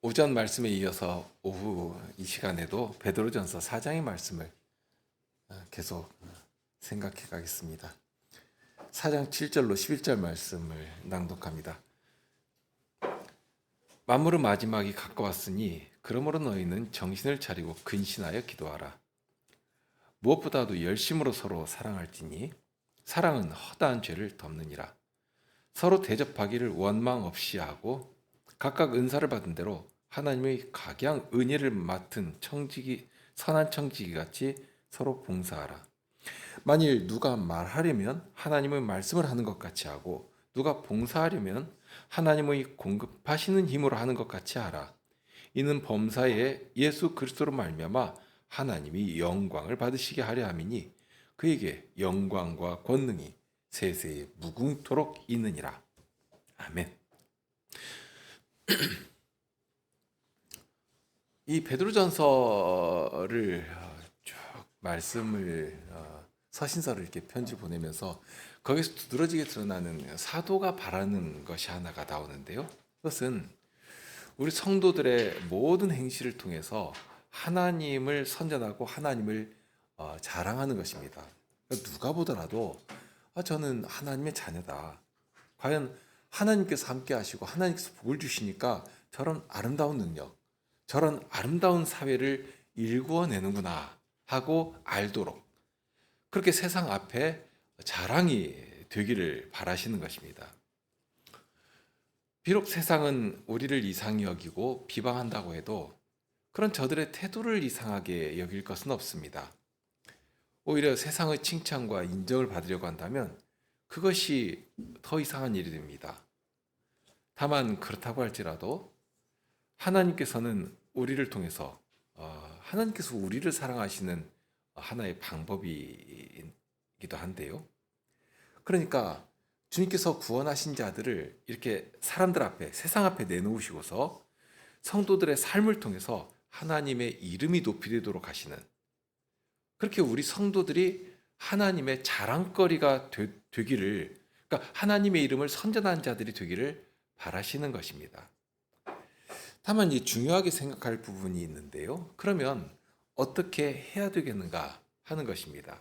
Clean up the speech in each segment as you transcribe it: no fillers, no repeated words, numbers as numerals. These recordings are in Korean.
오전 말씀에 이어서 오후 이 시간에도 베드로전서 4장의 말씀을 계속 생각해 가겠습니다. 4장 7절로 11절 말씀을 낭독합니다. 만물은 마지막이 가까웠으니 그러므로 너희는 정신을 차리고 근신하여 기도하라. 무엇보다도 열심으로 서로 사랑할지니 사랑은 허다한 죄를 덮느니라. 서로 대접하기를 원망 없이 하고 각각 은사를 받은 대로 하나님의 각양 은혜를 맡은 선한 청지기 같이 서로 봉사하라. 만일 누가 말하려면 하나님의 말씀을 하는 것 같이 하고 누가 봉사하려면 하나님의 공급하시는 힘으로 하는 것 같이 하라. 이는 범사에 예수 그리스도로 말미암아 하나님이 영광을 받으시게 하려 함이니 그에게 영광과 권능이 세세에 무궁토록 있느니라. 아멘. 이 베드로전서를 쭉 말씀을 서신서를 이렇게 편지 보내면서 거기서 두드러지게 드러나는 사도가 바라는 것이 하나가 나오는데요. 그것은 우리 성도들의 모든 행실을 통해서 하나님을 선전하고 하나님을 자랑하는 것입니다. 그러니까 누가 보더라도 저는 하나님의 자녀다. 과연 하나님께서 함께 하시고 하나님께서 복을 주시니까 저런 아름다운 능력, 저런 아름다운 사회를 일구어내는구나 하고 알도록 그렇게 세상 앞에 자랑이 되기를 바라시는 것입니다. 비록 세상은 우리를 이상히 여기고 비방한다고 해도 그런 저들의 태도를 이상하게 여길 것은 없습니다. 오히려 세상의 칭찬과 인정을 받으려고 한다면 그것이 더 이상한 일이 됩니다. 다만 그렇다고 할지라도 하나님께서는 우리를 통해서 하나님께서 우리를 사랑하시는 하나의 방법이기도 한데요. 그러니까 주님께서 구원하신 자들을 이렇게 사람들 앞에 세상 앞에 내놓으시고서 성도들의 삶을 통해서 하나님의 이름이 높이되도록 하시는 그렇게 우리 성도들이 하나님의 자랑거리가 되기를 그러니까 하나님의 이름을 선전한 자들이 되기를 바라시는 것입니다. 다만 중요하게 생각할 부분이 있는데요. 그러면 어떻게 해야 되겠는가 하는 것입니다.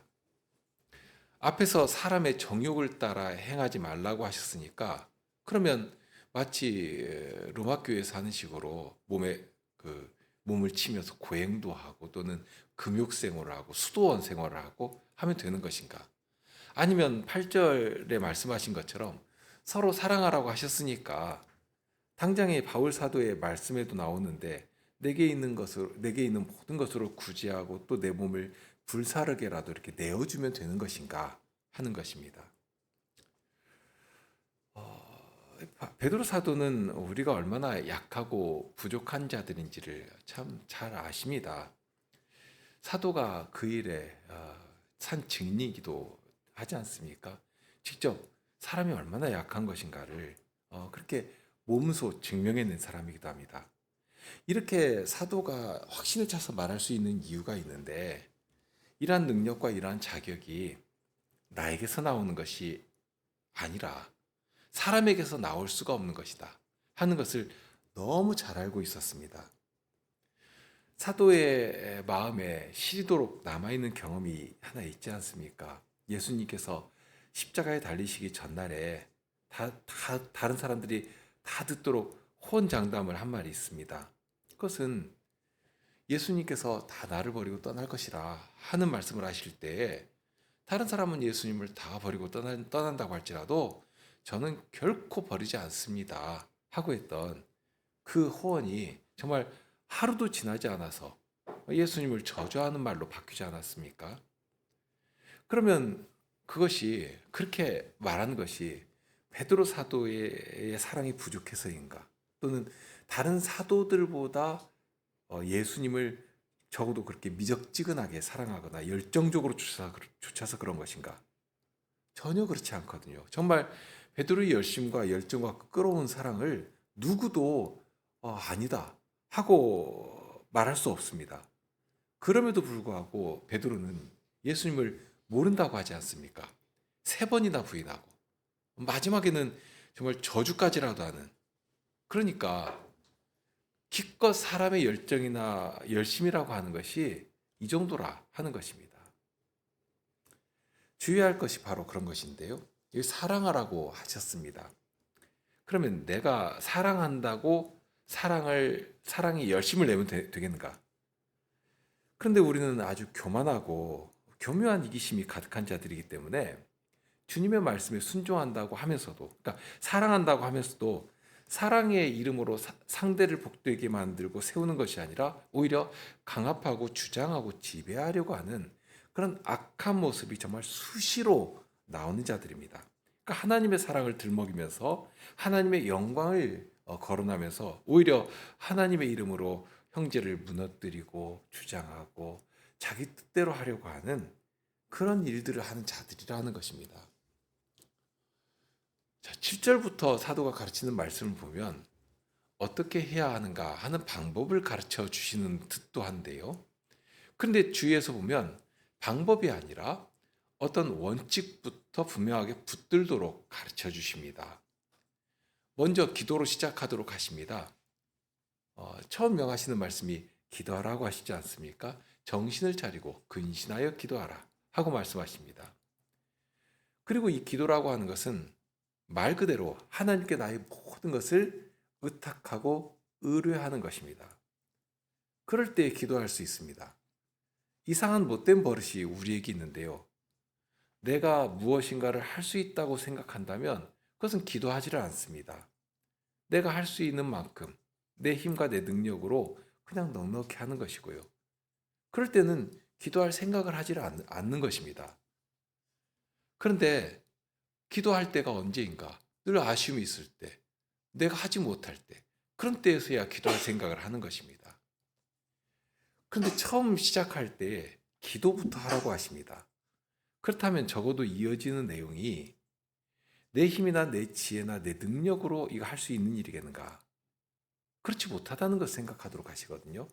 앞에서 사람의 정욕을 따라 행하지 말라고 하셨으니까 그러면 마치 로마 교회에서 하는 식으로 몸을 치면서 고행도 하고 또는 금욕 생활을 하고 수도원 생활을 하고 하면 되는 것인가? 아니면 8절에 말씀하신 것처럼 서로 사랑하라고 하셨으니까 당장의 바울 사도의 말씀에도 나오는데 내게 있는 모든 것으로 구제하고 또 내 몸을 불사르게라도 이렇게 내어주면 되는 것인가 하는 것입니다. 베드로 사도는 우리가 얼마나 약하고 부족한 자들인지를 참 잘 아십니다. 사도가 그 일에 산 증인이기도 하지 않습니까? 직접 사람이 얼마나 약한 것인가를 그렇게 몸소 증명해낸 사람이기도 합니다. 이렇게 사도가 확신을 차서 말할 수 있는 이유가 있는데 이러한 능력과 이러한 자격이 나에게서 나오는 것이 아니라 사람에게서 나올 수가 없는 것이다 하는 것을 너무 잘 알고 있었습니다. 사도의 마음에 시리도록 남아있는 경험이 하나 있지 않습니까? 예수님께서 십자가에 달리시기 전날에 다른 사람들이 다 듣도록 호언장담을 한 말이 있습니다. 그것은 예수님께서 다 나를 버리고 떠날 것이라 하는 말씀을 하실 때에 다른 사람은 예수님을 다 버리고 떠난다고 할지라도 저는 결코 버리지 않습니다 하고 했던 그 호언이 정말 하루도 지나지 않아서 예수님을 저주하는 말로 바뀌지 않았습니까? 그러면 그것이 그렇게 말하는 것이 베드로 사도의 사랑이 부족해서인가? 또는 다른 사도들보다 예수님을 적어도 그렇게 미적지근하게 사랑하거나 열정적으로 쫓아서 그런 것인가? 전혀 그렇지 않거든요. 정말 베드로의 열심과 열정과 끓어온 사랑을 누구도 아니다 하고 말할 수 없습니다. 그럼에도 불구하고 베드로는 예수님을 모른다고 하지 않습니까? 3번이나 부인하고 마지막에는 정말 저주까지라도 하는 그러니까 기껏 사람의 열정이나 열심이라고 하는 것이 이 정도라 하는 것입니다. 주의할 것이 바로 그런 것인데요. 여기 사랑하라고 하셨습니다. 그러면 내가 사랑한다고 사랑에 열심을 내면 되겠는가? 그런데 우리는 아주 교만하고 교묘한 이기심이 가득한 자들이기 때문에 주님의 말씀에 순종한다고 하면서도, 그러니까 사랑한다고 하면서도 사랑의 이름으로 상대를 복되게 만들고 세우는 것이 아니라 오히려 강압하고 주장하고 지배하려고 하는 그런 악한 모습이 정말 수시로 나오는 자들입니다. 그러니까 하나님의 사랑을 들먹이면서 하나님의 영광을 거론하면서 오히려 하나님의 이름으로 형제를 무너뜨리고 주장하고 자기 뜻대로 하려고 하는 그런 일들을 하는 자들이라는 것입니다. 자, 7절부터 사도가 가르치는 말씀을 보면 어떻게 해야 하는가 하는 방법을 가르쳐 주시는 듯도 한데요. 그런데 주위에서 보면 방법이 아니라 어떤 원칙부터 분명하게 붙들도록 가르쳐 주십니다. 먼저 기도로 시작하도록 하십니다. 처음 명하시는 말씀이 기도하라고 하시지 않습니까? 정신을 차리고 근신하여 기도하라 하고 말씀하십니다. 그리고 이 기도라고 하는 것은 말 그대로 하나님께 나의 모든 것을 의탁하고 의뢰하는 것입니다. 그럴 때 기도할 수 있습니다. 이상한 못된 버릇이 우리에게 있는데요. 내가 무엇인가를 할 수 있다고 생각한다면 그것은 기도하지를 않습니다. 내가 할 수 있는 만큼 내 힘과 내 능력으로 그냥 넉넉히 하는 것이고요. 그럴 때는 기도할 생각을 하지 않는 것입니다. 그런데 기도할 때가 언제인가? 늘 아쉬움이 있을 때, 내가 하지 못할 때, 그런 때에서야 기도할 생각을 하는 것입니다. 그런데 처음 시작할 때 기도부터 하라고 하십니다. 그렇다면 적어도 이어지는 내용이 내 힘이나 내 지혜나 내 능력으로 이거 할 수 있는 일이겠는가? 그렇지 못하다는 것을 생각하도록 하시거든요.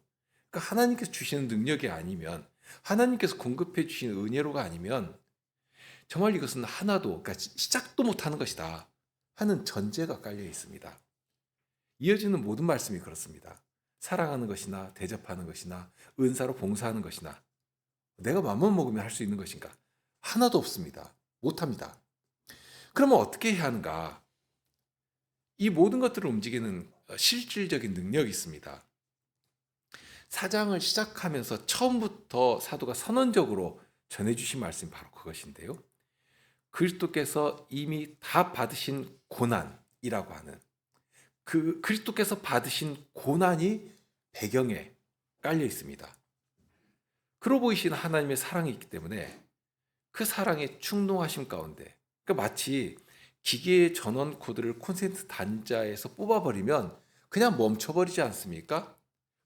그러니까 하나님께서 주시는 능력이 아니면, 하나님께서 공급해 주시는 은혜로가 아니면 정말 이것은 하나도, 그러니까 시작도 못하는 것이다 하는 전제가 깔려 있습니다. 이어지는 모든 말씀이 그렇습니다. 사랑하는 것이나 대접하는 것이나 은사로 봉사하는 것이나 내가 맘만 먹으면 할 수 있는 것인가? 하나도 없습니다. 못합니다. 그러면 어떻게 해야 하는가? 이 모든 것들을 움직이는 실질적인 능력이 있습니다. 사장을 시작하면서 처음부터 사도가 선언적으로 전해주신 말씀이 바로 그것인데요. 그리스도께서 이미 다 받으신 고난이라고 하는 그 그리스도께서 받으신 고난이 배경에 깔려 있습니다. 그러 보이신 하나님의 사랑이 있기 때문에 그 사랑의 충동하심 가운데, 그러니까 마치 기계의 전원 코드를 콘센트 단자에서 뽑아버리면 그냥 멈춰버리지 않습니까?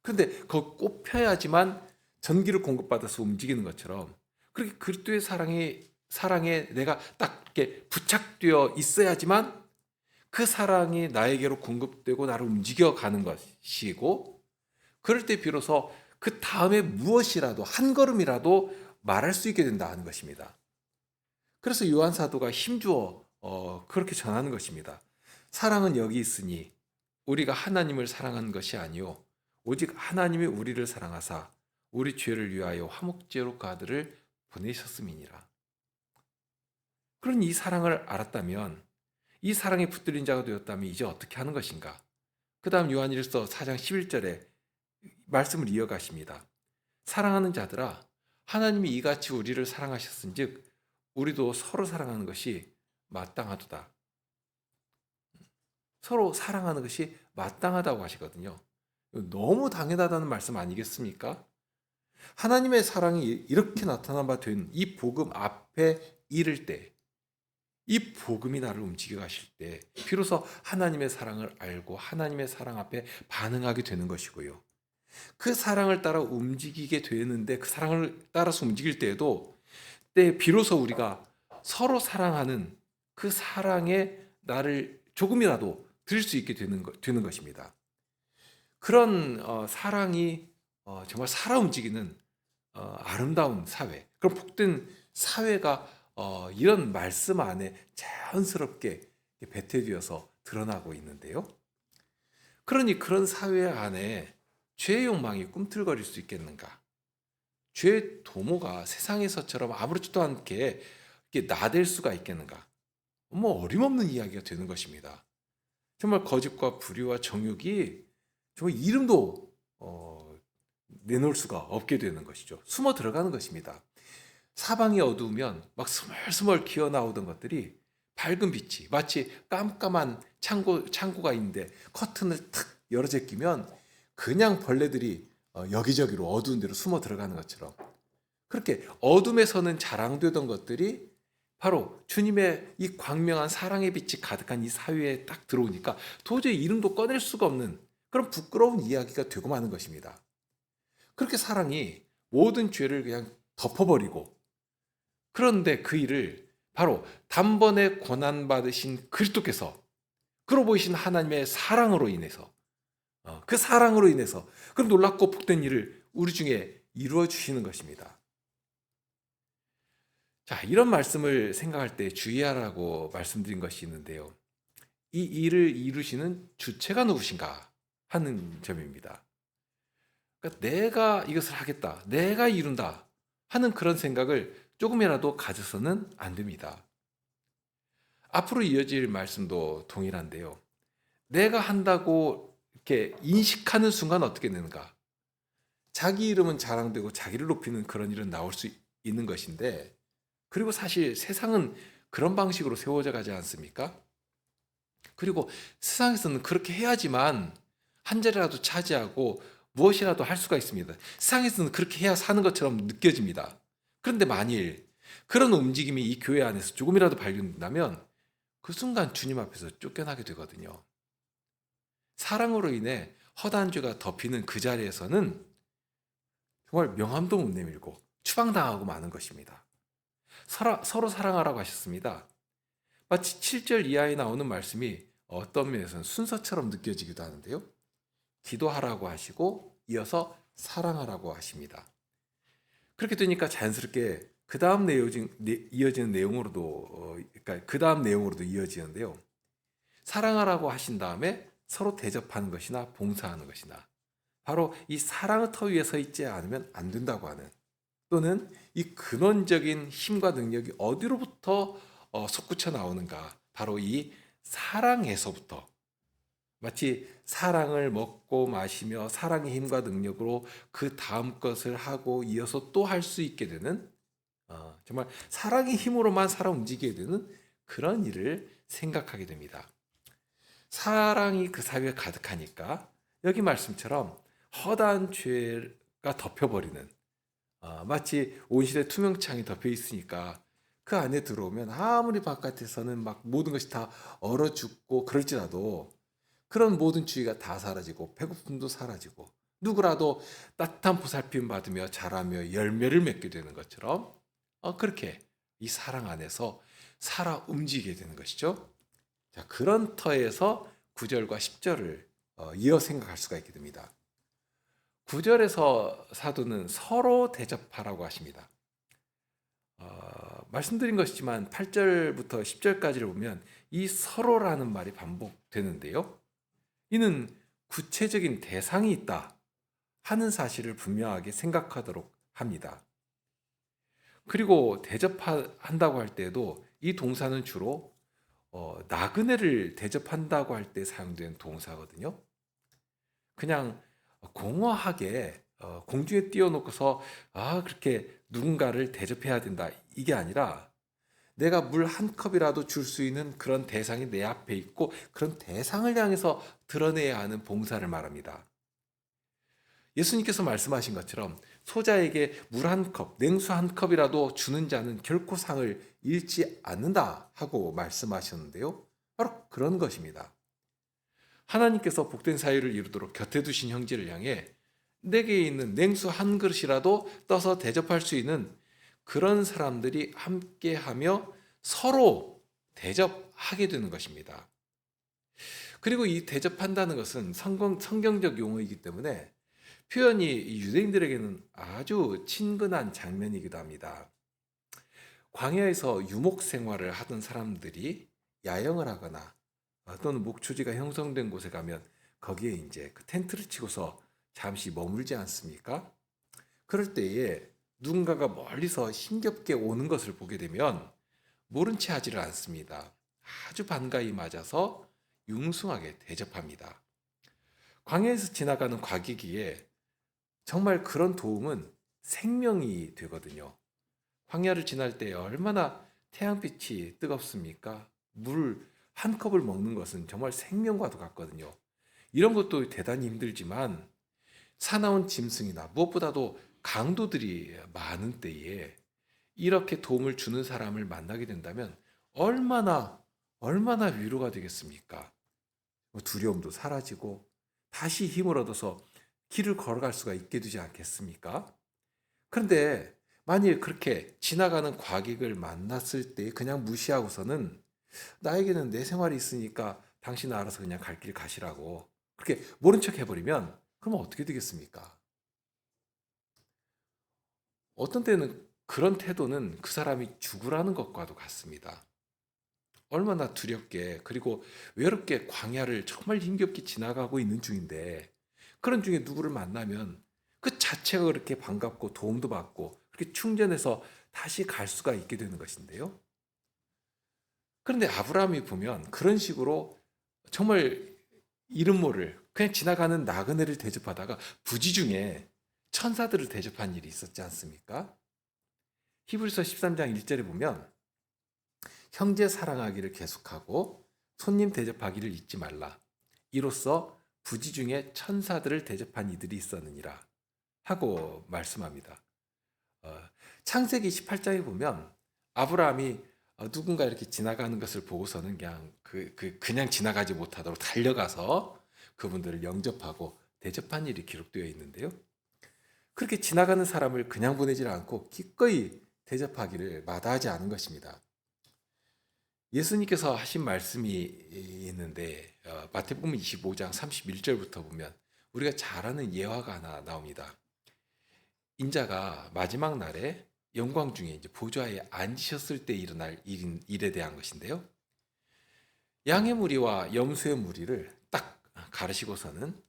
그런데 그걸 꼽혀야지만 전기를 공급받아서 움직이는 것처럼 그렇게 그리스도의 사랑에 내가 딱 이렇게 부착되어 있어야지만 그 사랑이 나에게로 공급되고 나를 움직여가는 것이고, 그럴 때 비로소 그 다음에 무엇이라도 한 걸음이라도 말할 수 있게 된다 하는 것입니다. 그래서 요한 사도가 힘주어 그렇게 전하는 것입니다. 사랑은 여기 있으니 우리가 하나님을 사랑한 것이 아니요 오직 하나님이 우리를 사랑하사 우리 죄를 위하여 화목제로 그 아들을 보내셨음이니라. 그런 이 사랑을 알았다면, 이 사랑에 붙들린 자가 되었다면 이제 어떻게 하는 것인가? 그 다음 요한일서 4장 11절에 말씀을 이어가십니다. 사랑하는 자들아, 하나님이 이같이 우리를 사랑하셨은즉 우리도 서로 사랑하는 것이 마땅하도다. 서로 사랑하는 것이 마땅하다고 하시거든요. 너무 당연하다는 말씀 아니겠습니까? 하나님의 사랑이 이렇게 나타난 바 된 이 복음 앞에 이를 때, 이 복음이 나를 움직여 가실 때 비로소 하나님의 사랑을 알고 하나님의 사랑 앞에 반응하게 되는 것이고요. 그 사랑을 따라 움직이게 되는데, 그 사랑을 따라서 움직일 때에도 비로소 우리가 서로 사랑하는 그 사랑에 나를 조금이라도 드릴 수 있게 되는 것입니다. 그런 사랑이 정말 살아 움직이는 아름다운 사회, 그런 복된 사회가 이런 말씀 안에 자연스럽게 배태되어서 드러나고 있는데요. 그러니 그런 사회 안에 죄의 욕망이 꿈틀거릴 수 있겠는가? 죄의 도모가 세상에서처럼 아무렇지도 않게 이렇게 나댈 수가 있겠는가? 어림없는 이야기가 되는 것입니다. 정말 거짓과 불의와 정욕이 정말 이름도 내놓을 수가 없게 되는 것이죠. 숨어 들어가는 것입니다. 사방이 어두우면 막 스멀스멀 기어 나오던 것들이 밝은 빛이 마치 깜깜한 창고가 있는데 커튼을 탁 열어 제끼면 그냥 벌레들이 여기저기로 어두운 데로 숨어 들어가는 것처럼, 그렇게 어둠에서는 자랑되던 것들이 바로 주님의 이 광명한 사랑의 빛이 가득한 이 사회에 딱 들어오니까 도저히 이름도 꺼낼 수가 없는 그런 부끄러운 이야기가 되고 마는 것입니다. 그렇게 사랑이 모든 죄를 그냥 덮어버리고, 그런데 그 일을 바로 단번에 고난받으신 그리스도께서, 그러 보이신 하나님의 사랑으로 인해서, 그 사랑으로 인해서 그런 놀랍고 복된 일을 우리 중에 이루어 주시는 것입니다. 자, 이런 말씀을 생각할 때 주의하라고 말씀드린 것이 있는데요. 이 일을 이루시는 주체가 누구신가 하는 점입니다. 그러니까 내가 이것을 하겠다, 내가 이룬다 하는 그런 생각을 조금이라도 가져서는 안 됩니다. 앞으로 이어질 말씀도 동일한데요. 내가 한다고 이렇게 인식하는 순간 어떻게 되는가? 자기 이름은 자랑되고 자기를 높이는 그런 일은 나올 수 있는 것인데, 그리고 사실 세상은 그런 방식으로 세워져 가지 않습니까? 그리고 세상에서는 그렇게 해야지만 한 자리라도 차지하고 무엇이라도 할 수가 있습니다. 세상에서는 그렇게 해야 사는 것처럼 느껴집니다. 그런데 만일 그런 움직임이 이 교회 안에서 조금이라도 발견된다면 그 순간 주님 앞에서 쫓겨나게 되거든요. 사랑으로 인해 허다한 죄가 덮이는 그 자리에서는 정말 명함도 못 내밀고 추방당하고 마는 것입니다. 서로 사랑하라고 하셨습니다. 마치 7절 이하에 나오는 말씀이 어떤 면에서는 순서처럼 느껴지기도 하는데요. 기도하라고 하시고 이어서 사랑하라고 하십니다. 그렇게 되니까 자연스럽게 그 다음 이어지는 내용으로도, 그러니까 그 다음 내용으로도 이어지는데요. 사랑하라고 하신 다음에 서로 대접하는 것이나 봉사하는 것이나, 바로 이 사랑의 터 위에 서 있지 않으면 안 된다고 하는, 또는 이 근원적인 힘과 능력이 어디로부터 솟구쳐 나오는가, 바로 이 사랑에서부터, 마치 사랑을 먹고 마시며 사랑의 힘과 능력으로 그 다음 것을 하고 이어서 또 할 수 있게 되는, 정말 사랑의 힘으로만 살아 움직이게 되는 그런 일을 생각하게 됩니다. 사랑이 그 사회에 가득하니까 여기 말씀처럼 허다한 죄가 덮여버리는, 마치 온실에 투명창이 덮여 있으니까 그 안에 들어오면 아무리 바깥에서는 막 모든 것이 다 얼어 죽고 그럴지라도 그런 모든 주의가 다 사라지고 배고픔도 사라지고 누구라도 따뜻한 보살핌 받으며 자라며 열매를 맺게 되는 것처럼, 그렇게 이 사랑 안에서 살아 움직이게 되는 것이죠. 자, 그런 터에서 9절과 10절을 이어 생각할 수가 있게 됩니다. 9절에서 사도는 서로 대접하라고 하십니다. 말씀드린 것이지만 8절부터 10절까지를 보면 이 서로라는 말이 반복되는데요. 이는 구체적인 대상이 있다 하는 사실을 분명하게 생각하도록 합니다. 그리고 대접한다고 할 때에도 이 동사는 주로 나그네를 대접한다고 할 때 사용된 동사거든요. 그냥 공허하게 공중에 띄워놓고서 그렇게 누군가를 대접해야 된다, 이게 아니라 내가 물 한 컵이라도 줄 수 있는 그런 대상이 내 앞에 있고 그런 대상을 향해서 드러내야 하는 봉사를 말합니다. 예수님께서 말씀하신 것처럼 소자에게 물 한 컵, 냉수 한 컵이라도 주는 자는 결코 상을 잃지 않는다 하고 말씀하셨는데요. 바로 그런 것입니다. 하나님께서 복된 사회를 이루도록 곁에 두신 형제를 향해 내게 있는 냉수 한 그릇이라도 떠서 대접할 수 있는 그런 사람들이 함께하며 서로 대접하게 되는 것입니다. 그리고 이 대접한다는 것은 성경적 용어이기 때문에 표현이 유대인들에게는 아주 친근한 장면이기도 합니다. 광야에서 유목 생활을 하던 사람들이 야영을 하거나 또는 목초지가 형성된 곳에 가면 거기에 이제 그 텐트를 치고서 잠시 머물지 않습니까? 그럴 때에 누군가가 멀리서 힘겹게 오는 것을 보게 되면 모른 채 하지를 않습니다. 아주 반가이 맞아서 융숭하게 대접합니다. 광야에서 지나가는 과기기에 정말 그런 도움은 생명이 되거든요. 광야를 지날 때 얼마나 태양빛이 뜨겁습니까? 물 한 컵을 먹는 것은 정말 생명과도 같거든요. 이런 것도 대단히 힘들지만 사나운 짐승이나 무엇보다도 강도들이 많은 때에 이렇게 도움을 주는 사람을 만나게 된다면 얼마나 위로가 되겠습니까? 두려움도 사라지고 다시 힘을 얻어서 길을 걸어갈 수가 있게 되지 않겠습니까? 그런데 만일 그렇게 지나가는 과객을 만났을 때 그냥 무시하고서는 나에게는 내 생활이 있으니까 당신은 알아서 그냥 갈 길 가시라고 그렇게 모른 척 해버리면 그러면 어떻게 되겠습니까? 어떤 때는 그런 태도는 그 사람이 죽으라는 것과도 같습니다. 얼마나 두렵게 그리고 외롭게 광야를 정말 힘겹게 지나가고 있는 중인데 그런 중에 누구를 만나면 그 자체가 그렇게 반갑고 도움도 받고 그렇게 충전해서 다시 갈 수가 있게 되는 것인데요. 그런데 아브라함이 보면 그런 식으로 정말 이름 모를 그냥 지나가는 나그네를 대접하다가 부지중에 천사들을 대접한 일이 있었지 않습니까? 히브리서 13장 1절에 보면 형제 사랑하기를 계속하고 손님 대접하기를 잊지 말라. 이로써 부지중에 천사들을 대접한 이들이 있었느니라 하고 말씀합니다. 어, 창세기 18장에 보면 아브라함이 누군가 이렇게 지나가는 것을 보고서는 그냥 지나가지 못하도록 달려가서 그분들을 영접하고 대접한 일이 기록되어 있는데요. 그렇게 지나가는 사람을 그냥 보내질 않고 기꺼이 대접하기를 마다하지 않은 것입니다. 예수님께서 하신 말씀이 있는데 마태복음 25장 31절부터 보면 우리가 잘 아는 예화가 하나 나옵니다. 인자가 마지막 날에 영광 중에 이제 보좌에 앉으셨을 때 일어날 일에 대한 것인데요. 양의 무리와 염소의 무리를 딱 가르시고서는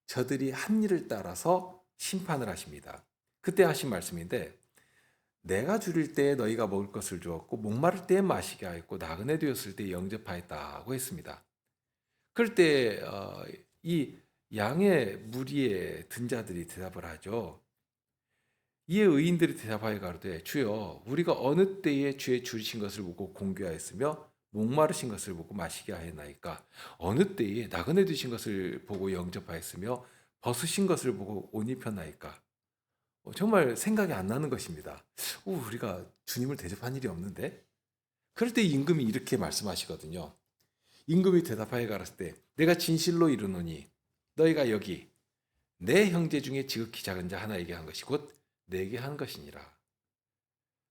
저들이 한 일을 따라서 심판을 하십니다. 그때 하신 말씀인데 내가 줄일 때에 너희가 먹을 것을 주었고 목마를 때에 마시게 하였고 나그네 되었을 때 영접하였다고 했습니다. 그럴 때 이 양의 무리에 든 자들이 대답을 하죠. 이에 의인들이 대답하여 가로되 주여 우리가 어느 때에 주의 줄이신 것을 보고 공교하였으며 목마르신 것을 보고 마시게 하였나이까 어느 때에 나그네 되신 것을 보고 영접하였으며 벗으신 것을 보고 옷 입혔나이까 정말 생각이 안 나는 것입니다. 우리가 주님을 대접한 일이 없는데? 그럴 때 임금이 이렇게 말씀하시거든요. 임금이 대답하여 가라사대 때 내가 진실로 이르노니 너희가 여기 내 형제 중에 지극히 작은 자 하나에게 한 것이 곧 내게 한 것이니라.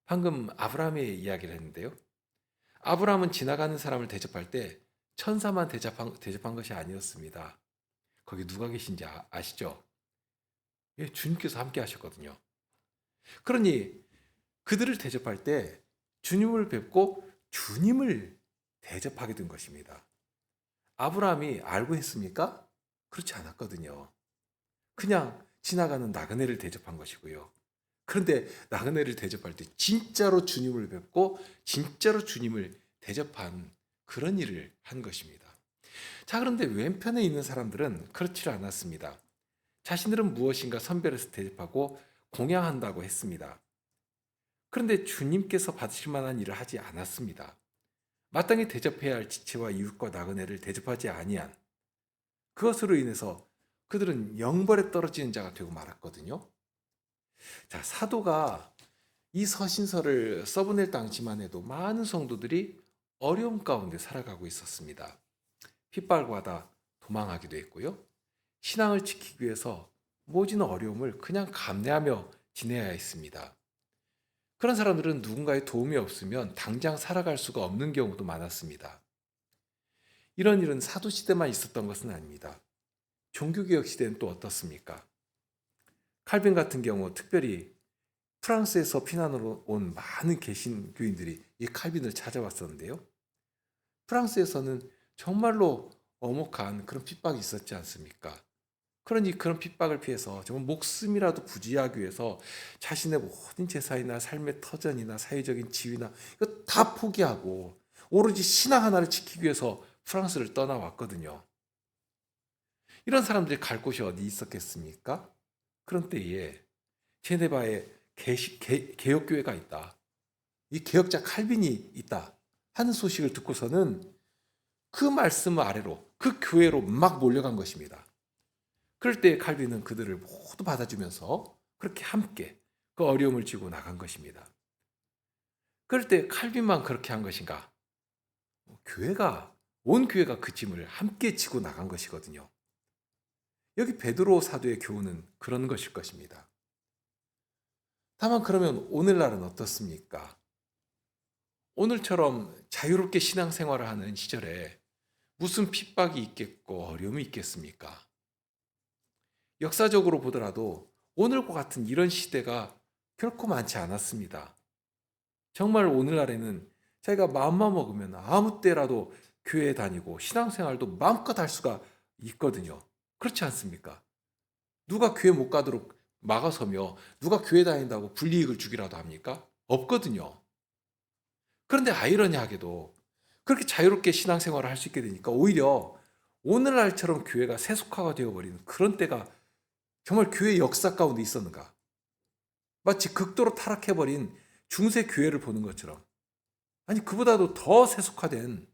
방금 아브라함의 이야기를 했는데요. 아브라함은 지나가는 사람을 대접할 때 천사만 대접한 것이 아니었습니다. 거기 누가 계신지 아시죠? 예, 주님께서 함께 하셨거든요. 그러니 그들을 대접할 때 주님을 뵙고 주님을 대접하게 된 것입니다. 아브라함이 알고 했습니까? 그렇지 않았거든요. 그냥 지나가는 나그네를 대접한 것이고요. 그런데 나그네를 대접할 때 진짜로 주님을 뵙고 진짜로 주님을 대접한 그런 일을 한 것입니다. 자, 그런데 왼편에 있는 사람들은 그렇지 않았습니다. 자신들은 무엇인가 선별해서 대접하고 공양한다고 했습니다. 그런데 주님께서 받으실 만한 일을 하지 않았습니다. 마땅히 대접해야 할 지체와 이웃과 나그네를 대접하지 아니한 그것으로 인해서 그들은 영벌에 떨어지는 자가 되고 말았거든요. 자, 사도가 이 서신서를 써보낼 당시만 해도 많은 성도들이 어려움 가운데 살아가고 있었습니다. 핍박받아 도망하기도 했고요. 신앙을 지키기 위해서 모진 어려움을 그냥 감내하며 지내야 했습니다. 그런 사람들은 누군가의 도움이 없으면 당장 살아갈 수가 없는 경우도 많았습니다. 이런 일은 사도시대만 있었던 것은 아닙니다. 종교개혁 시대는 또 어떻습니까? 칼빈 같은 경우 특별히 프랑스에서 피난으로 온 많은 개신교인들이 이 칼빈을 찾아왔었는데요. 프랑스에서는 정말로 엄혹한 그런 핍박이 있었지 않습니까? 그러니 그런 핍박을 피해서 정말 목숨이라도 부지하기 위해서 자신의 모든 재산이나 삶의 터전이나 사회적인 지위나 이거 다 포기하고 오로지 신앙 하나를 지키기 위해서 프랑스를 떠나왔거든요. 이런 사람들이 갈 곳이 어디 있었겠습니까? 그런 때에 제네바에 개혁교회가 있다. 이 개혁자 칼빈이 있다 하는 소식을 듣고서는 그 말씀 아래로 그 교회로 막 몰려간 것입니다. 그럴 때 칼빈은 그들을 모두 받아주면서 그렇게 함께 그 어려움을 지고 나간 것입니다. 그럴 때 칼빈만 그렇게 한 것인가? 교회가 온 교회가 그 짐을 함께 지고 나간 것이거든요. 여기 베드로 사도의 교훈은 그런 것일 것입니다. 다만 그러면 오늘날은 어떻습니까? 오늘처럼 자유롭게 신앙생활을 하는 시절에 무슨 핍박이 있겠고 어려움이 있겠습니까? 역사적으로 보더라도 오늘과 같은 이런 시대가 결코 많지 않았습니다. 정말 오늘날에는 자기가 마음만 먹으면 아무 때라도 교회에 다니고 신앙생활도 마음껏 할 수가 있거든요. 그렇지 않습니까? 누가 교회 못 가도록 막아서며 누가 교회 다닌다고 불이익을 주기라도 합니까? 없거든요. 그런데 아이러니하게도 그렇게 자유롭게 신앙생활을 할 수 있게 되니까 오히려 오늘날처럼 교회가 세속화가 되어버리는 그런 때가 정말 교회 역사 가운데 있었는가? 마치 극도로 타락해버린 중세 교회를 보는 것처럼, 아니 그보다도 더 세속화된,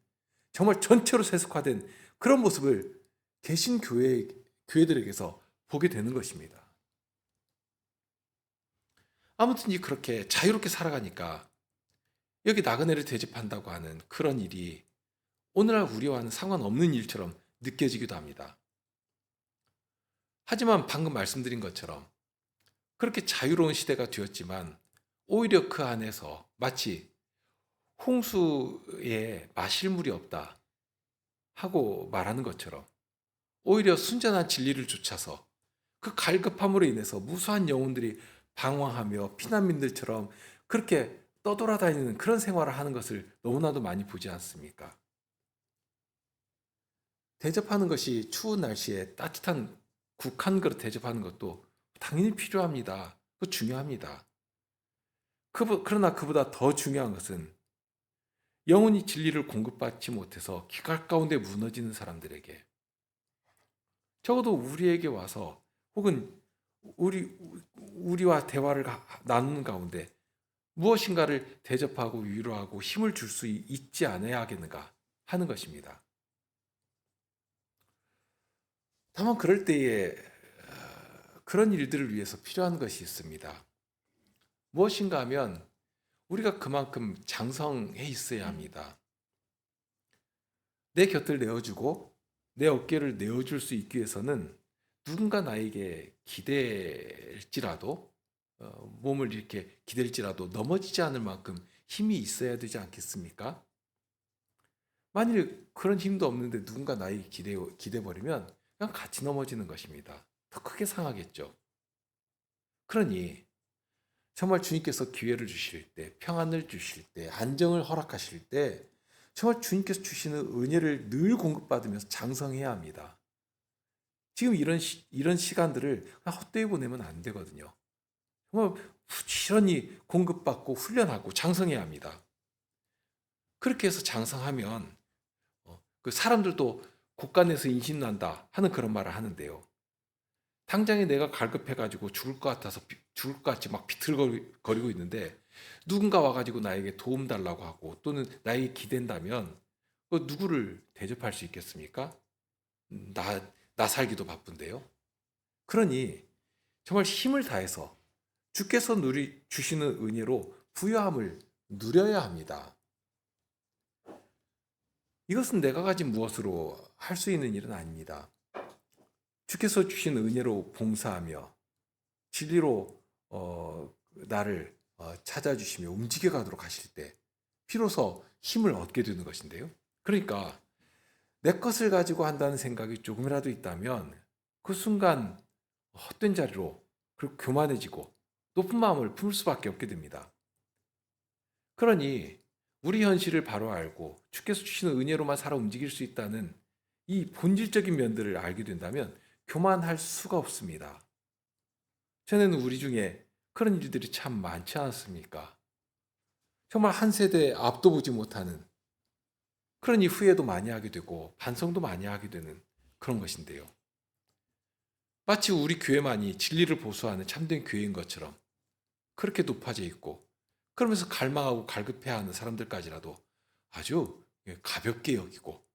정말 전체로 세속화된 그런 모습을 개신 교회들에게서 보게 되는 것입니다. 아무튼 그렇게 자유롭게 살아가니까 여기 나그네를 대접한다고 하는 그런 일이 오늘날 우리와는 상관없는 일처럼 느껴지기도 합니다. 하지만 방금 말씀드린 것처럼 그렇게 자유로운 시대가 되었지만 오히려 그 안에서 마치 홍수에 마실 물이 없다 하고 말하는 것처럼 오히려 순전한 진리를 좇아서 그 갈급함으로 인해서 무수한 영혼들이 방황하며 피난민들처럼 그렇게 떠돌아다니는 그런 생활을 하는 것을 너무나도 많이 보지 않습니까? 대접하는 것이 추운 날씨에 따뜻한 국 한 그릇 대접하는 것도 당연히 필요합니다. 그 중요합니다. 그러나 그보다 더 중요한 것은 영혼이 진리를 공급받지 못해서 기갈 가운데 무너지는 사람들에게 적어도 우리에게 와서 혹은 우리와 대화를 나누는 가운데 무엇인가를 대접하고 위로하고 힘을 줄 수 있지 않아야 하겠는가 하는 것입니다. 다만 그럴 때에 그런 일들을 위해서 필요한 것이 있습니다. 무엇인가 하면 우리가 그만큼 장성해 있어야 합니다. 내 곁을 내어주고 내 어깨를 내어줄 수 있기 위해서는 누군가 나에게 기댈지라도 몸을 이렇게 기댈지라도 넘어지지 않을 만큼 힘이 있어야 되지 않겠습니까? 만일 그런 힘도 없는데 누군가 나에게 기대버리면 그냥 같이 넘어지는 것입니다. 더 크게 상하겠죠. 그러니 정말 주님께서 기회를 주실 때, 평안을 주실 때, 안정을 허락하실 때 정말 주님께서 주시는 은혜를 늘 공급받으면서 장성해야 합니다. 지금 이런 시간들을 그냥 헛되이 보내면 안 되거든요. 정말 부지런히 공급받고 훈련하고 장성해야 합니다. 그렇게 해서 장성하면 그 사람들도 곳간에서 인심난다 하는 그런 말을 하는데요. 당장에 내가 갈급해가지고 죽을 것 같아서 죽을 것 같이 막 비틀거리고 있는데 누군가 와가지고 나에게 도움 달라고 하고 또는 나에게 기댄다면 그 누구를 대접할 수 있겠습니까? 나 살기도 바쁜데요. 그러니 정말 힘을 다해서 주께서 주시는 은혜로 부유함을 누려야 합니다. 이것은 내가 가진 무엇으로 할 수 있는 일은 아닙니다. 주께서 주신 은혜로 봉사하며 진리로 나를 찾아주시며 움직여 가도록 하실 때 비로소 힘을 얻게 되는 것인데요. 그러니까 내 것을 가지고 한다는 생각이 조금이라도 있다면 그 순간 헛된 자리로 그리고 교만해지고 높은 마음을 품을 수밖에 없게 됩니다. 그러니 우리 현실을 바로 알고 주께서 주시는 은혜로만 살아 움직일 수 있다는 이 본질적인 면들을 알게 된다면 교만할 수가 없습니다. 전에는 우리 중에 그런 일들이 참 많지 않았습니까? 정말 한 세대 앞도 보지 못하는, 그러니 후회도 많이 하게 되고 반성도 많이 하게 되는 그런 것인데요. 마치 우리 교회만이 진리를 보수하는 참된 교회인 것처럼 그렇게 높아져 있고, 그러면서 갈망하고 갈급해하는 사람들까지라도 아주 가볍게 여기고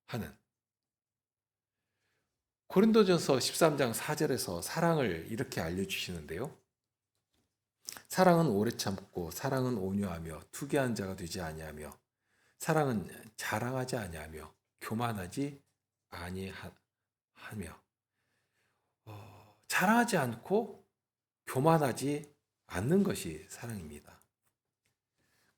하는. 고린도전서 13장 4절에서 사랑을 이렇게 알려주시는데요. 사랑은 오래 참고 사랑은 온유하며 투기한 자가 되지 아니하며 사랑은 자랑하지 아니하며 교만하지 아니하며. 자랑하지 않고 교만하지 않는 것이 사랑입니다.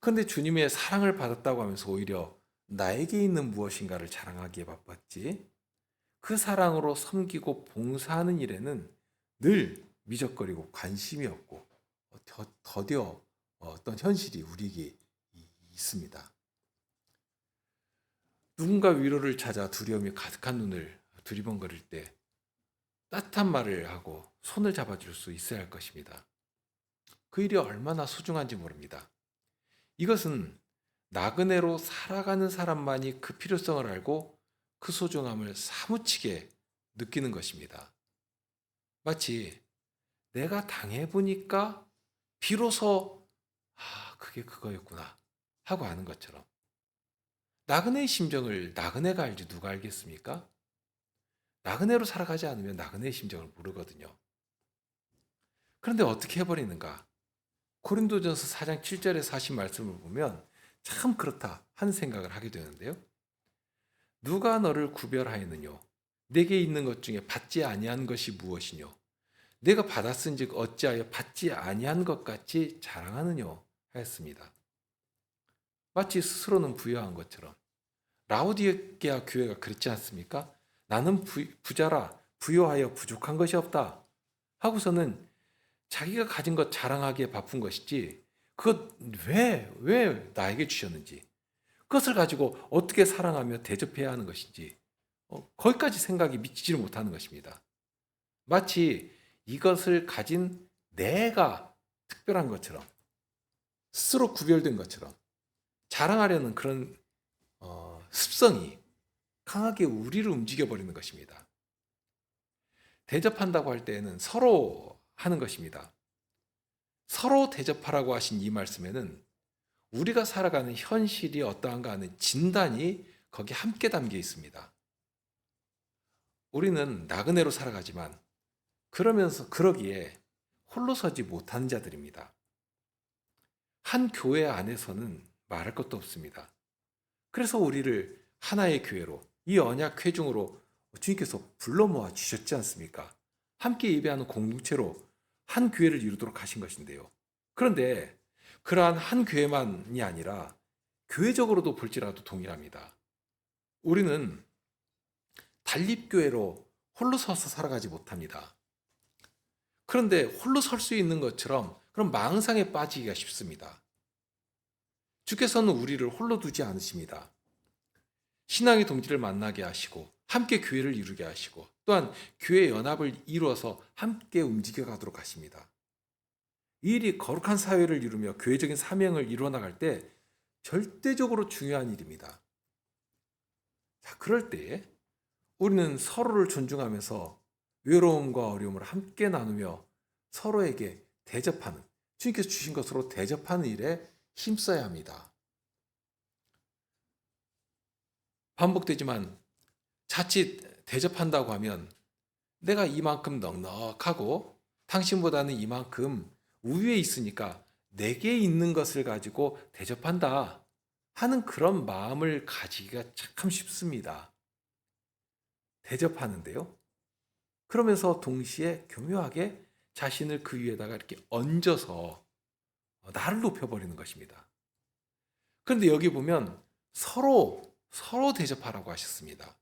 그런데 주님의 사랑을 받았다고 하면서 오히려 나에게 있는 무엇인가를 자랑하기에 바빴지, 그 사랑으로 섬기고 봉사하는 일에는 늘 미적거리고 관심이 없고 더뎌 어떤 현실이 우리에게 있습니다. 누군가 위로를 찾아 두려움이 가득한 눈을 두리번거릴 때 따뜻한 말을 하고 손을 잡아줄 수 있어야 할 것입니다. 그 일이 얼마나 소중한지 모릅니다. 이것은 나그네로 살아가는 사람만이 그 필요성을 알고 그 소중함을 사무치게 느끼는 것입니다. 마치 내가 당해보니까 비로소 그게 그거였구나 하고 아는 것처럼. 나그네의 심정을 나그네가 알지 누가 알겠습니까? 나그네로 살아가지 않으면 나그네의 심정을 모르거든요. 그런데 어떻게 해버리는가? 고린도전서 4장 7절에서 하신 말씀을 보면 참 그렇다 하는 생각을 하게 되는데요. 누가 너를 구별하였느뇨? 내게 있는 것 중에 받지 아니한 것이 무엇이뇨? 내가 받았은즉 어찌하여 받지 아니한 것 같이 자랑하느뇨? 하였습니다. 마치 스스로는 부유한 것처럼. 라오디게아 교회가 그렇지 않습니까? 나는 부자라 부유하여 부족한 것이 없다 하고서는 자기가 가진 것 자랑하기에 바쁜 것이지, 그것 왜 나에게 주셨는지, 그것을 가지고 어떻게 사랑하며 대접해야 하는 것인지 거기까지 생각이 미치지를 못하는 것입니다. 마치 이것을 가진 내가 특별한 것처럼, 스스로 구별된 것처럼 자랑하려는 그런 습성이 강하게 우리를 움직여버리는 것입니다. 대접한다고 할 때에는 서로 하는 것입니다. 서로 대접하라고 하신 이 말씀에는 우리가 살아가는 현실이 어떠한가 하는 진단이 거기 함께 담겨 있습니다. 우리는 나그네로 살아가지만 그러기에 홀로 서지 못하는 자들입니다. 한 교회 안에서는 말할 것도 없습니다. 그래서 우리를 하나의 교회로, 이 언약 회중으로 주님께서 불러 모아 주셨지 않습니까? 함께 예배하는 공동체로 한 교회를 이루도록 하신 것인데요. 그런데 그러한 한 교회만이 아니라 교회적으로도 볼지라도 동일합니다. 우리는 단립교회로 홀로 서서 살아가지 못합니다. 그런데 홀로 설 수 있는 것처럼 그런 망상에 빠지기가 쉽습니다. 주께서는 우리를 홀로 두지 않으십니다. 신앙의 동지를 만나게 하시고 함께 교회를 이루게 하시고 또한 교회 연합을 이루어서 함께 움직여 가도록 하십니다. 이 일이 거룩한 사회를 이루며 교회적인 사명을 이루어 나갈 때 절대적으로 중요한 일입니다. 자, 그럴 때 우리는 서로를 존중하면서 외로움과 어려움을 함께 나누며 서로에게 대접하는, 주님께서 주신 것으로 대접하는 일에 힘써야 합니다. 반복되지만 자칫 대접한다고 하면 내가 이만큼 넉넉하고 당신보다는 이만큼 우위에 있으니까 내게 있는 것을 가지고 대접한다 하는 그런 마음을 가지기가 참 쉽습니다. 대접하는데요. 그러면서 동시에 교묘하게 자신을 그 위에다가 이렇게 얹어서 나를 높여버리는 것입니다. 그런데 여기 보면 서로 대접하라고 하셨습니다.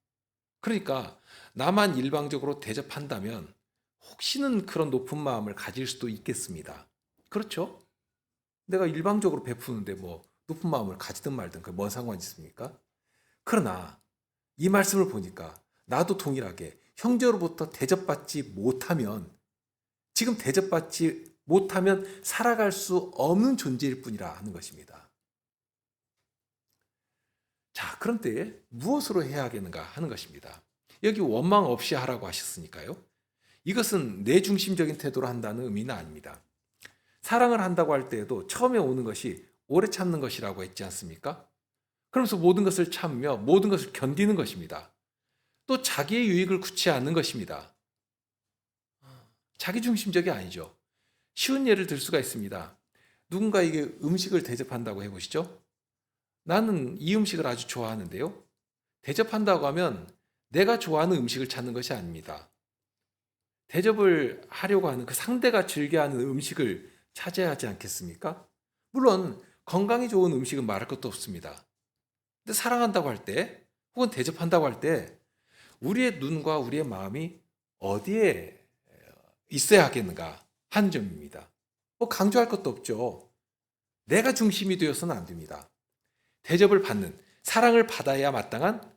그러니까 나만 일방적으로 대접한다면 혹시는 그런 높은 마음을 가질 수도 있겠습니다. 그렇죠? 내가 일방적으로 베푸는데 뭐 높은 마음을 가지든 말든 그게 뭔 상관이 있습니까? 그러나 이 말씀을 보니까 나도 동일하게 형제로부터 대접받지 못하면, 지금 대접받지 못하면 살아갈 수 없는 존재일 뿐이라 하는 것입니다. 자, 그런 때에 무엇으로 해야 하겠는가 하는 것입니다. 여기 원망 없이 하라고 하셨으니까요. 이것은 내 중심적인 태도로 한다는 의미는 아닙니다. 사랑을 한다고 할 때에도 처음에 오는 것이 오래 참는 것이라고 했지 않습니까? 그러면서 모든 것을 참으며 모든 것을 견디는 것입니다. 또 자기의 유익을 굳지 않는 것입니다. 자기 중심적이 아니죠. 쉬운 예를 들 수가 있습니다. 누군가에게 음식을 대접한다고 해보시죠. 나는 이 음식을 아주 좋아하는데요. 대접한다고 하면 내가 좋아하는 음식을 찾는 것이 아닙니다. 대접을 하려고 하는 그 상대가 즐겨하는 음식을 찾아야 하지 않겠습니까? 물론 건강에 좋은 음식은 말할 것도 없습니다. 근데 사랑한다고 할 때, 혹은 대접한다고 할 때 우리의 눈과 우리의 마음이 어디에 있어야 하겠는가 하는 점입니다. 강조할 것도 없죠. 내가 중심이 되어서는 안 됩니다. 대접을 받는, 사랑을 받아야 마땅한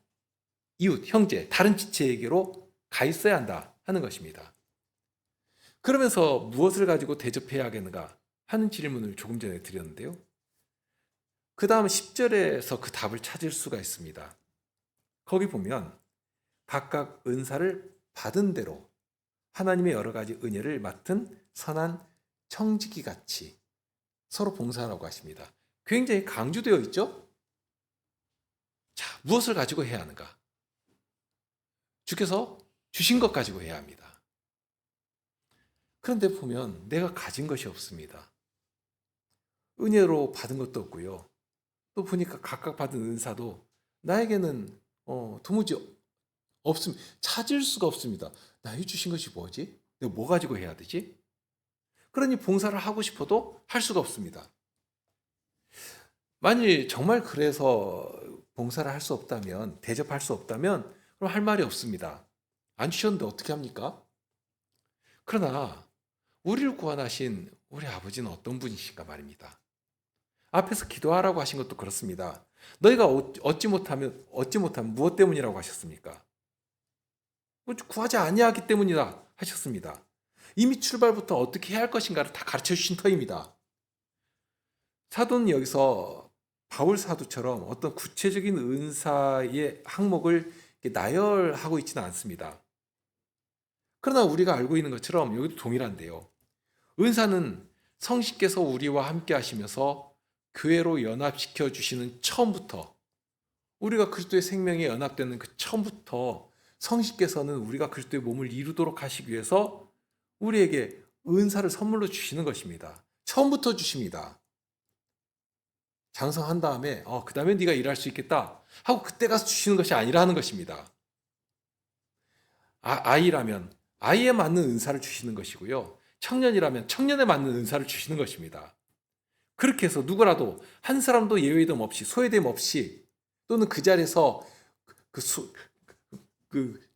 이웃, 형제, 다른 지체에게로 가 있어야 한다 하는 것입니다. 그러면서 무엇을 가지고 대접해야 하겠는가 하는 질문을 조금 전에 드렸는데요. 그 다음 10절에서 그 답을 찾을 수가 있습니다. 거기 보면 각각 은사를 받은 대로 하나님의 여러 가지 은혜를 맡은 선한 청지기 같이 서로 봉사하라고 하십니다. 굉장히 강조되어 있죠? 자, 무엇을 가지고 해야 하는가? 주께서 주신 것 가지고 해야 합니다. 그런데 보면 내가 가진 것이 없습니다. 은혜로 받은 것도 없고요. 또 보니까 각각 받은 은사도 나에게는 도무지 없습니다. 찾을 수가 없습니다. 나에게 주신 것이 뭐지? 내가 뭐 가지고 해야 되지? 그러니 봉사를 하고 싶어도 할 수가 없습니다. 만일 정말 그래서 봉사를 할 수 없다면, 대접할 수 없다면 그럼 할 말이 없습니다. 안 주셨는데 어떻게 합니까? 그러나 우리를 구원하신 우리 아버지는 어떤 분이신가 말입니다. 앞에서 기도하라고 하신 것도 그렇습니다. 너희가 얻지 못하면 무엇 때문이라고 하셨습니까? 구하지 아니하기 때문이다 하셨습니다. 이미 출발부터 어떻게 해야 할 것인가를 다 가르쳐 주신 터입니다. 사도는 여기서 바울 사도처럼 어떤 구체적인 은사의 항목을 나열하고 있지는 않습니다. 그러나 우리가 알고 있는 것처럼 여기도 동일한데요. 은사는 성신께서 우리와 함께 하시면서 교회로 연합시켜 주시는 처음부터, 우리가 그리스도의 생명에 연합되는 그 처음부터 성신께서는 우리가 그리스도의 몸을 이루도록 하시기 위해서 우리에게 은사를 선물로 주시는 것입니다. 처음부터 주십니다. 장성한 다음에 그 다음에 네가 일할 수 있겠다 하고 그때 가서 주시는 것이 아니라 하는 것입니다. 아이라면 아이에 맞는 은사를 주시는 것이고요. 청년이라면 청년에 맞는 은사를 주시는 것입니다. 그렇게 해서 누구라도 한 사람도 예외됨 없이, 소외됨 없이, 또는 그 자리에서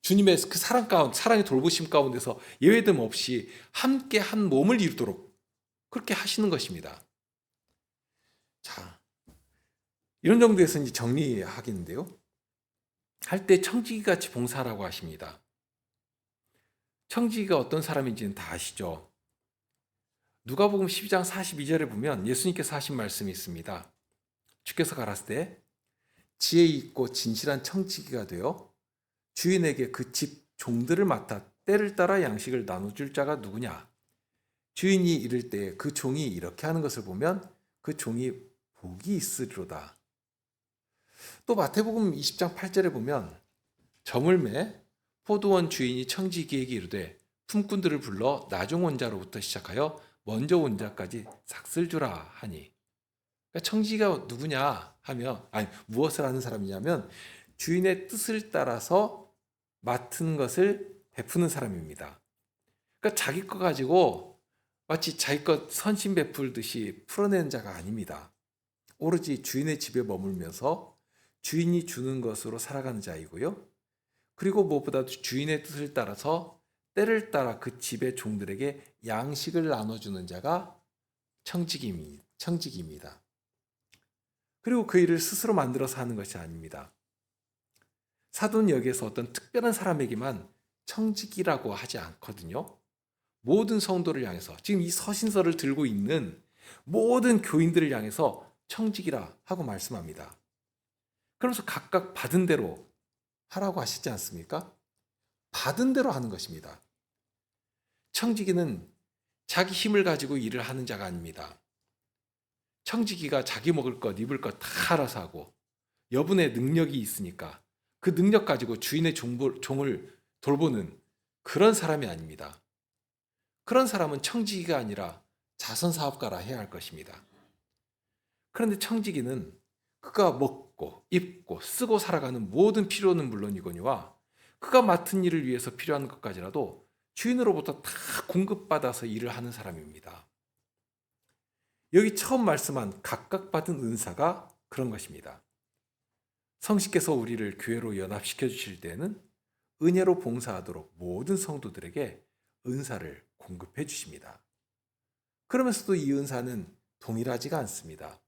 주님의 그 사랑 가운데, 사랑의 돌보심 가운데서 예외됨 없이 함께 한 몸을 이루도록 그렇게 하시는 것입니다. 자, 이런 정도에서 이제 정리하겠는데요. 할 때 청지기 같이 봉사하라고 하십니다. 청지기가 어떤 사람인지는 다 아시죠? 누가복음 12장 42절에 보면 예수님께서 하신 말씀이 있습니다. 주께서 가라사대 지혜 있고 진실한 청지기가 되어 주인에게 그 집 종들을 맡아 때를 따라 양식을 나눠줄 자가 누구냐? 주인이 이를 때 그 종이 이렇게 하는 것을 보면 그 종이 복이 있으리로다. 또 마태복음 20장 8절에 보면 저물매 포도원 주인이 청지기에게 이르되 품꾼들을 불러 나중 온 자로부터 시작하여 먼저 온 자까지 삭슬 주라 하니, 그러니까 청지기가 누구냐 하면, 무엇을 하는 사람이냐면 주인의 뜻을 따라서 맡은 것을 베푸는 사람입니다. 그러니까 자기 거 가지고 마치 자기 것 선심 베풀듯이 풀어내는 자가 아닙니다. 오로지 주인의 집에 머물면서 주인이 주는 것으로 살아가는 자이고요. 그리고 무엇보다도 주인의 뜻을 따라서 때를 따라 그 집의 종들에게 양식을 나눠주는 자가 청지기입니다. 그리고 그 일을 스스로 만들어서 하는 것이 아닙니다. 사도는 여기에서 어떤 특별한 사람에게만 청지기라고 하지 않거든요. 모든 성도를 향해서, 지금 이 서신서를 들고 있는 모든 교인들을 향해서 청지기라 하고 말씀합니다. 그러면서 각각 받은 대로 하라고 하시지 않습니까? 받은 대로 하는 것입니다. 청지기는 자기 힘을 가지고 일을 하는 자가 아닙니다. 청지기가 자기 먹을 것, 입을 것 다 알아서 하고 여분의 능력이 있으니까 그 능력 가지고 주인의 종을 돌보는 그런 사람이 아닙니다. 그런 사람은 청지기가 아니라 자선사업가라 해야 할 것입니다. 그런데 청지기는 그가 먹고 입고 쓰고 살아가는 모든 필요는 물론이거니와 그가 맡은 일을 위해서 필요한 것까지라도 주인으로부터 다 공급받아서 일을 하는 사람입니다. 여기 처음 말씀한 각각 받은 은사가 그런 것입니다. 성신께서 우리를 교회로 연합시켜 주실 때에는 은혜로 봉사하도록 모든 성도들에게 은사를 공급해 주십니다. 그러면서도 이 은사는 동일하지가 않습니다.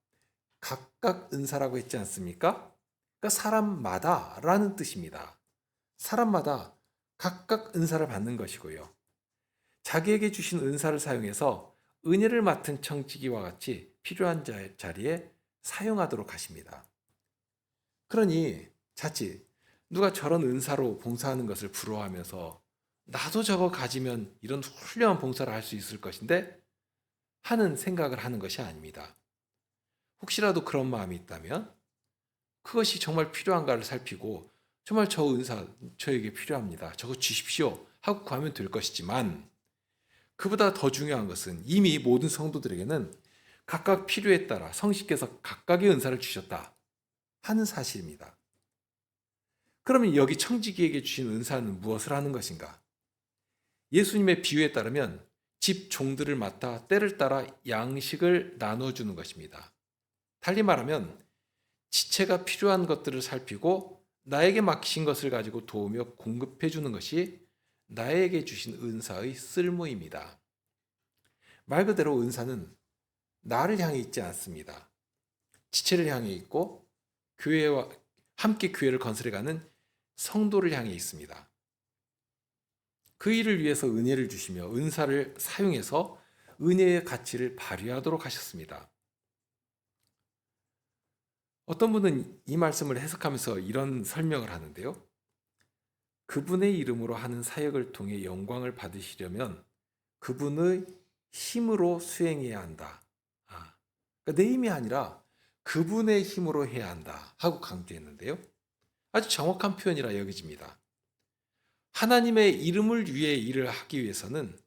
각각 은사라고 했지 않습니까? 그러니까 사람마다라는 뜻입니다. 사람마다 각각 은사를 받는 것이고요. 자기에게 주신 은사를 사용해서 은혜를 맡은 청지기와 같이 필요한 자리에 사용하도록 하십니다. 그러니 자칫 누가 저런 은사로 봉사하는 것을 부러워하면서 나도 저거 가지면 이런 훌륭한 봉사를 할 수 있을 것인데 하는 생각을 하는 것이 아닙니다. 혹시라도 그런 마음이 있다면 그것이 정말 필요한가를 살피고 정말 저 은사 저에게 필요합니다. 저거 주십시오 하고 구하면 될 것이지만 그보다 더 중요한 것은 이미 모든 성도들에게는 각각 필요에 따라 성신께서 각각의 은사를 주셨다 하는 사실입니다. 그러면 여기 청지기에게 주신 은사는 무엇을 하는 것인가? 예수님의 비유에 따르면 집 종들을 맡아 때를 따라 양식을 나눠주는 것입니다. 달리 말하면 지체가 필요한 것들을 살피고 나에게 맡기신 것을 가지고 도우며 공급해 주는 것이 나에게 주신 은사의 쓸모입니다. 말 그대로 은사는 나를 향해 있지 않습니다. 지체를 향해 있고 교회와 함께 교회를 건설해가는 성도를 향해 있습니다. 그 일을 위해서 은혜를 주시며 은사를 사용해서 은혜의 가치를 발휘하도록 하셨습니다. 어떤 분은 이 말씀을 해석하면서 이런 설명을 하는데요. 그분의 이름으로 하는 사역을 통해 영광을 받으시려면 그분의 힘으로 수행해야 한다. 그러니까 내 힘이 아니라 그분의 힘으로 해야 한다 하고 강조했는데요. 아주 정확한 표현이라 여겨집니다. 하나님의 이름을 위해 일을 하기 위해서는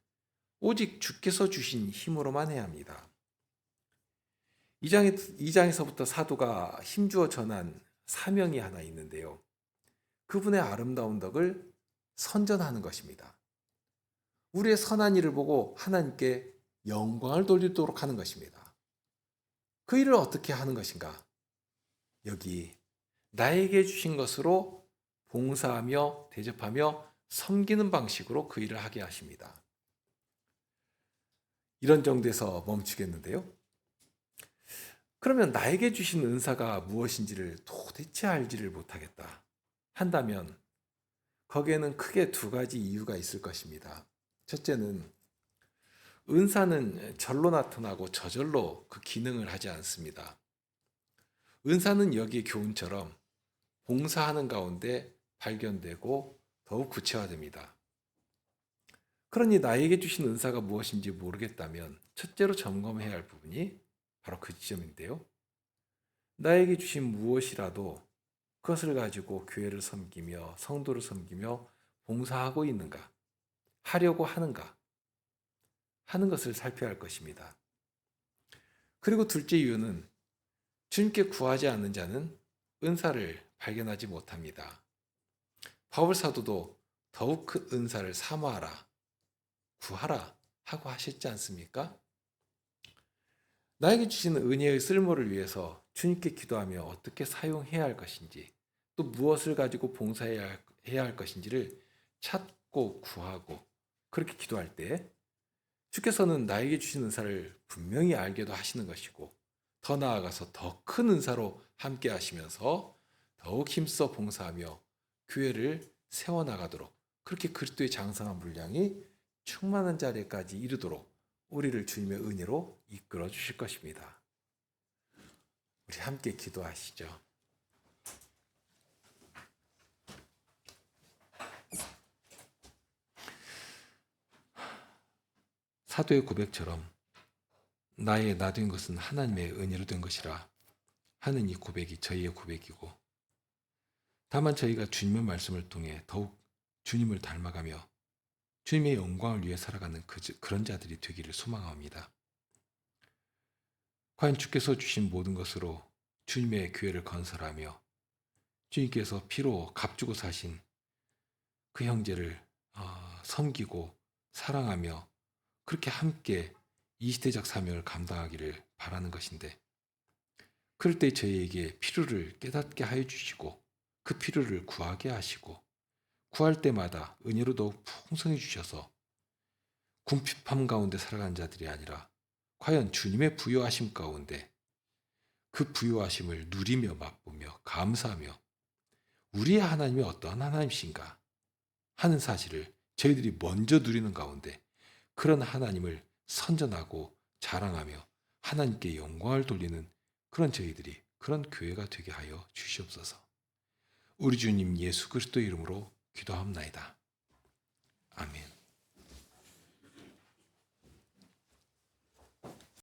오직 주께서 주신 힘으로만 해야 합니다. 2장에서부터 사도가 힘주어 전한 사명이 하나 있는데요. 그분의 아름다운 덕을 선전하는 것입니다. 우리의 선한 일을 보고 하나님께 영광을 돌리도록 하는 것입니다. 그 일을 어떻게 하는 것인가? 여기 나에게 주신 것으로 봉사하며 대접하며 섬기는 방식으로 그 일을 하게 하십니다. 이런 정도에서 멈추겠는데요. 그러면 나에게 주신 은사가 무엇인지를 도대체 알지를 못하겠다 한다면 거기에는 크게 두 가지 이유가 있을 것입니다. 첫째는 은사는 절로 나타나고 저절로 그 기능을 하지 않습니다. 은사는 여기 교훈처럼 봉사하는 가운데 발견되고 더욱 구체화됩니다. 그러니 나에게 주신 은사가 무엇인지 모르겠다면 첫째로 점검해야 할 부분이 바로 그 지점인데요. 나에게 주신 무엇이라도 그것을 가지고 교회를 섬기며 성도를 섬기며 봉사하고 있는가, 하려고 하는가 하는 것을 살펴야 할 것입니다. 그리고 둘째 이유는 주님께 구하지 않는 자는 은사를 발견하지 못합니다. 바울 사도도 더욱 큰 은사를 사모하라, 구하라 하고 하셨지 않습니까? 나에게 주시는 은혜의 쓸모를 위해서 주님께 기도하며 어떻게 사용해야 할 것인지 또 무엇을 가지고 봉사해야 할 것인지를 찾고 구하고 그렇게 기도할 때 주께서는 나에게 주신 은사를 분명히 알게도 하시는 것이고 더 나아가서 더 큰 은사로 함께 하시면서 더욱 힘써 봉사하며 교회를 세워나가도록, 그렇게 그리스도의 장성한 분량이 충만한 자리까지 이르도록 우리를 주님의 은혜로 이끌어 주실 것입니다. 우리 함께 기도하시죠. 사도의 고백처럼 나의 나 된 것은 하나님의 은혜로 된 것이라 하는 이 고백이 저희의 고백이고, 다만 저희가 주님의 말씀을 통해 더욱 주님을 닮아가며 주님의 영광을 위해 살아가는 그런 자들이 되기를 소망합니다. 과연 주께서 주신 모든 것으로 주님의 교회를 건설하며 주님께서 피로 값주고 사신 그 형제를 섬기고 사랑하며 그렇게 함께 이 시대적 사명을 감당하기를 바라는 것인데, 그럴 때 저희에게 필요를 깨닫게 하여 주시고 그 필요를 구하게 하시고 구할 때마다 은혜로 더욱 풍성해 주셔서 궁핍함 가운데 살아가는 자들이 아니라 과연 주님의 부요하심 가운데 그 부요하심을 누리며 맛보며 감사하며 우리의 하나님이 어떠한 하나님이신가 하는 사실을 저희들이 먼저 누리는 가운데 그런 하나님을 선전하고 자랑하며 하나님께 영광을 돌리는 그런 저희들이, 그런 교회가 되게 하여 주시옵소서. 우리 주님 예수 그리스도 이름으로 기도합나이다. 아멘.